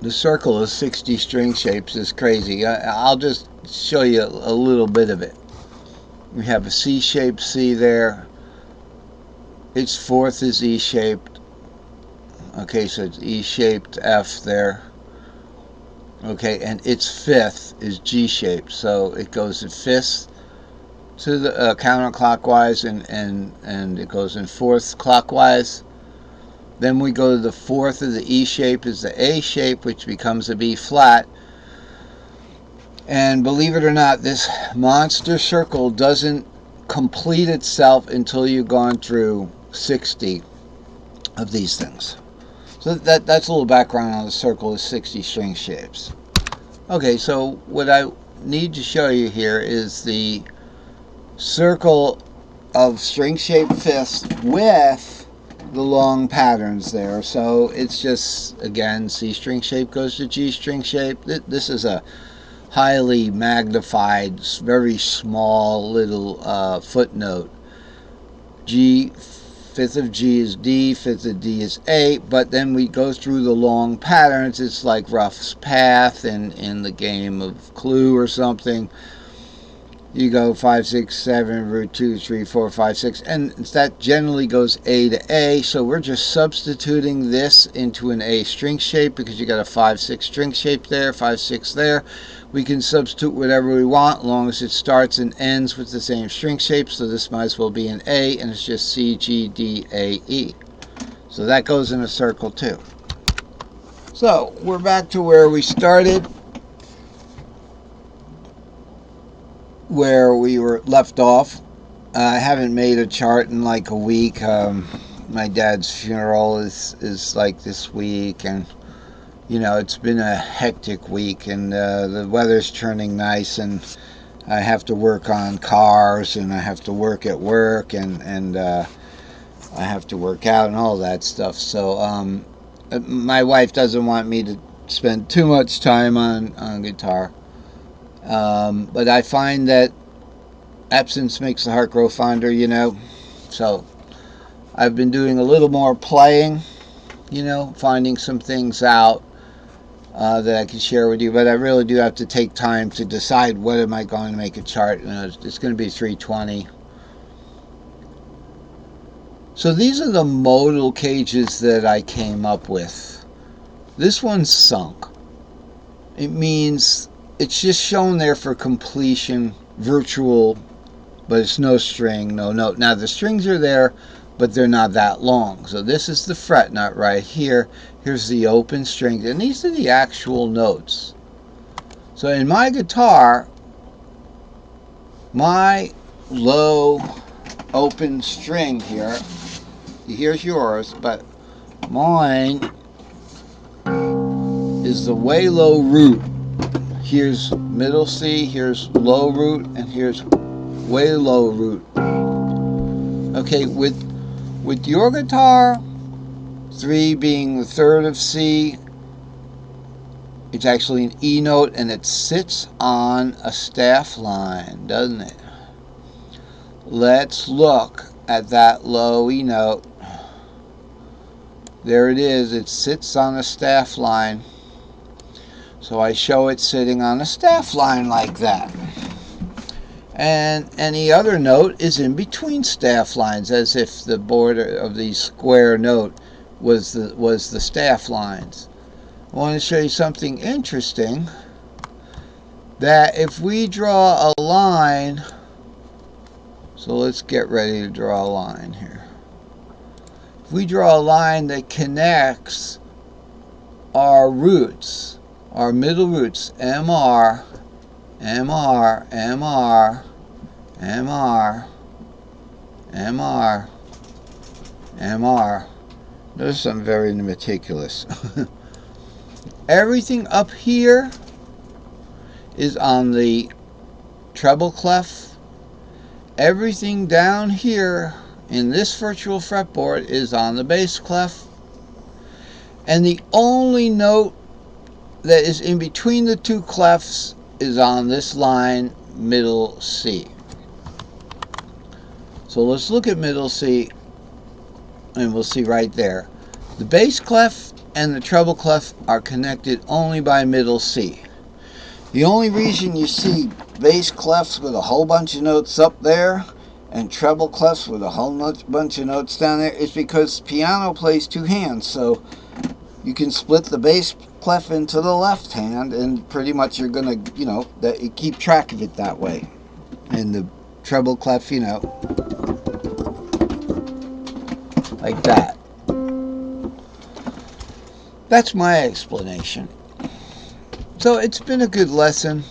the circle of 60 string shapes is crazy. I'll just show you a little bit of it. We have a C-shaped C there. Its fourth is E-shaped. Okay, so it's E-shaped F there. Okay, and its fifth is G-shaped. So it goes in fifth to the counterclockwise, and it goes in fourth clockwise. Then we go to the fourth of the E shape is the A shape, which becomes a B flat. And believe it or not, this monster circle doesn't complete itself until you've gone through 60 of these things. So that's a little background on the circle of 60 string shapes. Okay, so what I need to show you here is the circle of string shaped fifths with the long patterns there. So it's just, again, C string shape goes to G string shape. This is a highly magnified, very small little footnote. G, fifth of G is D, fifth of D is A, but then we go through the long patterns. It's like Rough's Path in the game of Clue or something. You go 5, 6, 7, root 2, 3, 4, 5, 6, and that generally goes A to A. So we're just substituting this into an A string shape because you got a 5, 6 string shape there, 5, 6 there. We can substitute whatever we want as long as it starts and ends with the same string shape. So this might as well be an A, and it's just C, G, D, A, E. So that goes in a circle too. So we're back to where we started, where we were left off. I haven't made a chart in like a week. My dad's funeral is like this week, and you know, it's been a hectic week, and the weather's turning nice, and I have to work on cars, and I have to work at work, and I have to work out and all that stuff. So my wife doesn't want me to spend too much time on guitar. But I find that absence makes the heart grow fonder, you know. So I've been doing a little more playing, you know, finding some things out that I can share with you. But I really do have to take time to decide what am I going to make a chart. You know, it's going to be 320. So these are the modal cages that I came up with. This one's sunk. It means it's just shown there for completion, virtual, but it's no string, no note. Now the strings are there, but they're not that long. So this is the fret nut right here. Here's the open string, and these are the actual notes. So in my guitar, my low open string here, here's yours, but mine is the way low root. Here's middle C, here's low root, and here's way low root. Okay, with your guitar, 3 being the third of C, it's actually an E note, and it sits on a staff line, doesn't it? Let's look at that low E note. There it is, it sits on a staff line. So I show it sitting on a staff line like that. And any other note is in between staff lines, as if the border of the square note was the staff lines. I want to show you something interesting, that if we draw a line, so let's get ready to draw a line here. If we draw a line that connects our roots, our middle roots, MR, MR, MR, MR, MR, MR. Notice I'm very meticulous. Everything up here is on the treble clef. Everything down here in this virtual fretboard is on the bass clef. And the only note that is in between the two clefs is on this line, middle C. So let's look at middle C, and we'll see right there. The bass clef and the treble clef are connected only by middle C. The only reason you see bass clefs with a whole bunch of notes up there and treble clefs with a whole bunch of notes down there is because piano plays two hands, so you can split the bass clef into the left hand, and pretty much you're gonna, that you keep track of it that way. And the treble clef, like that. That's my explanation. So it's been a good lesson.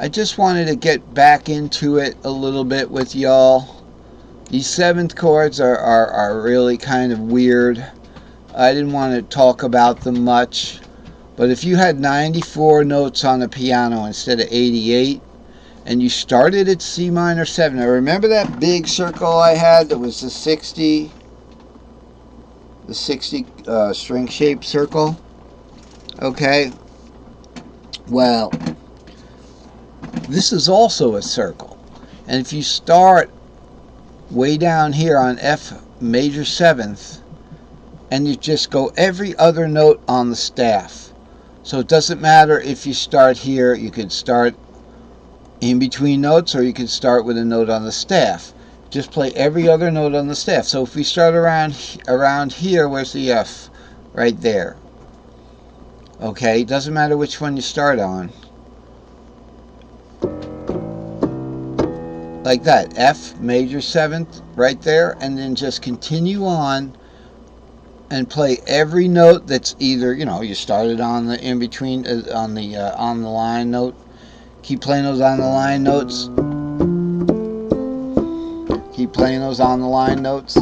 I just wanted to get back into it a little bit with y'all. These seventh chords are really kind of weird. I didn't want to talk about them much. But if you had 94 notes on the piano instead of 88, and you started at C minor 7. Now remember that big circle I had that was the 60 string shaped circle? Okay. Well, this is also a circle. And if you start way down here on F major 7th, and you just go every other note on the staff. So it doesn't matter if you start here, you could start in between notes, or you could start with a note on the staff. Just play every other note on the staff. So if we start around here, where's the F? Right there. Okay, it doesn't matter which one you start on. Like that, F major 7th, right there, and then just continue on and play every note that's either, you started on the in between, on the line note. Keep playing those on the line notes. Keep playing those on the line notes.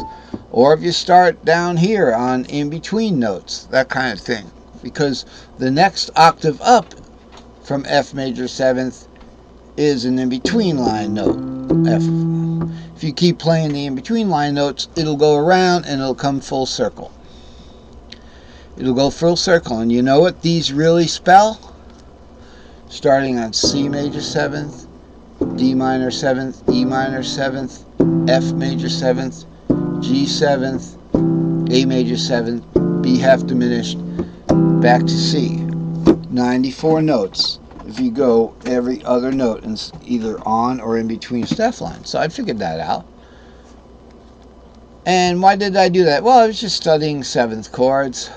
Or if you start down here on in between notes, that kind of thing. Because the next octave up from F major 7th is an in between line note, F. If you keep playing the in between line notes, it'll go around and it'll come full circle. It'll go full circle. And you know what these really spell? Starting on C major 7th, D minor 7th, E minor 7th, F major 7th, G 7th, A major 7th, B half diminished, back to C. 94 notes if you go every other note and either on or in between staff lines. So I figured that out. And why did I do that? Well, I was just studying 7th chords,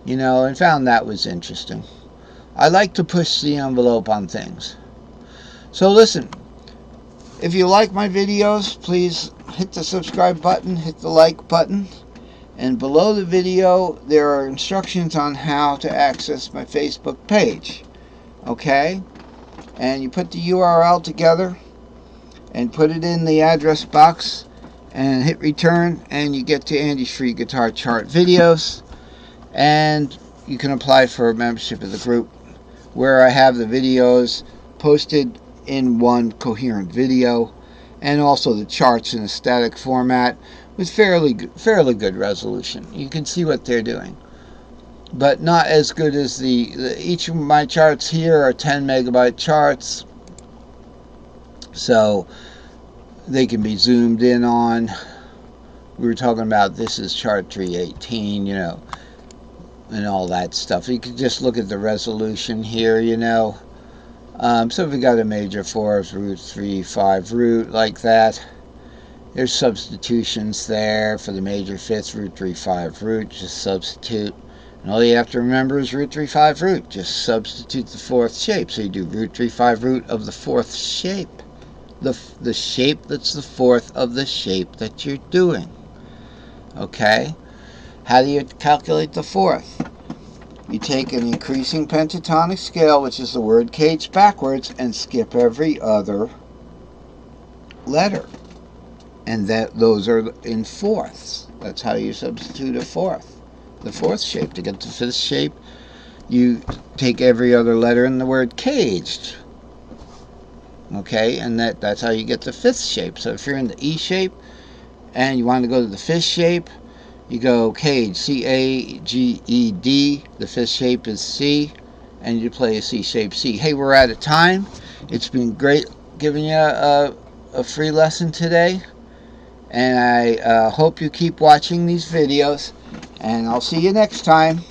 and found that was interesting. I like to push the envelope on things. So listen, if you like my videos, please hit the subscribe button, hit the like button, and below the video there are instructions on how to access my Facebook page. Okay? And you put the URL together and put it in the address box and hit return, and you get to Andy's free guitar chart videos, and you can apply for a membership of the group, where I have the videos posted in one coherent video, and also the charts in a static format with fairly good resolution. You can see what they're doing, but not as good as each of my charts here are 10 megabyte charts, so they can be zoomed in on. We were talking about this is chart 318, and all that stuff. You can just look at the resolution here, so if we got a major 4th root 3 5 root like that, there's substitutions there for the major 5th root 3 5 root. Just substitute, and all you have to remember is root 3 5 root. Just substitute the 4th shape. So you do root 3 5 root of the 4th shape, the shape that's the 4th of the shape that you're doing. Okay, how do you calculate the 4th? You take an increasing pentatonic scale, which is the word cage backwards, and skip every other letter. And those are in 4ths. That's how you substitute a 4th. The 4th shape. To get the 5th shape, you take every other letter in the word caged. Okay, and that's how you get the 5th shape. So if you're in the E shape and you want to go to the 5th shape, you go caged, C-A-G-E-D. The 5th shape is C, and you play a C shape C. Hey, we're out of time. It's been great giving you a free lesson today, and I hope you keep watching these videos, And I'll see you next time.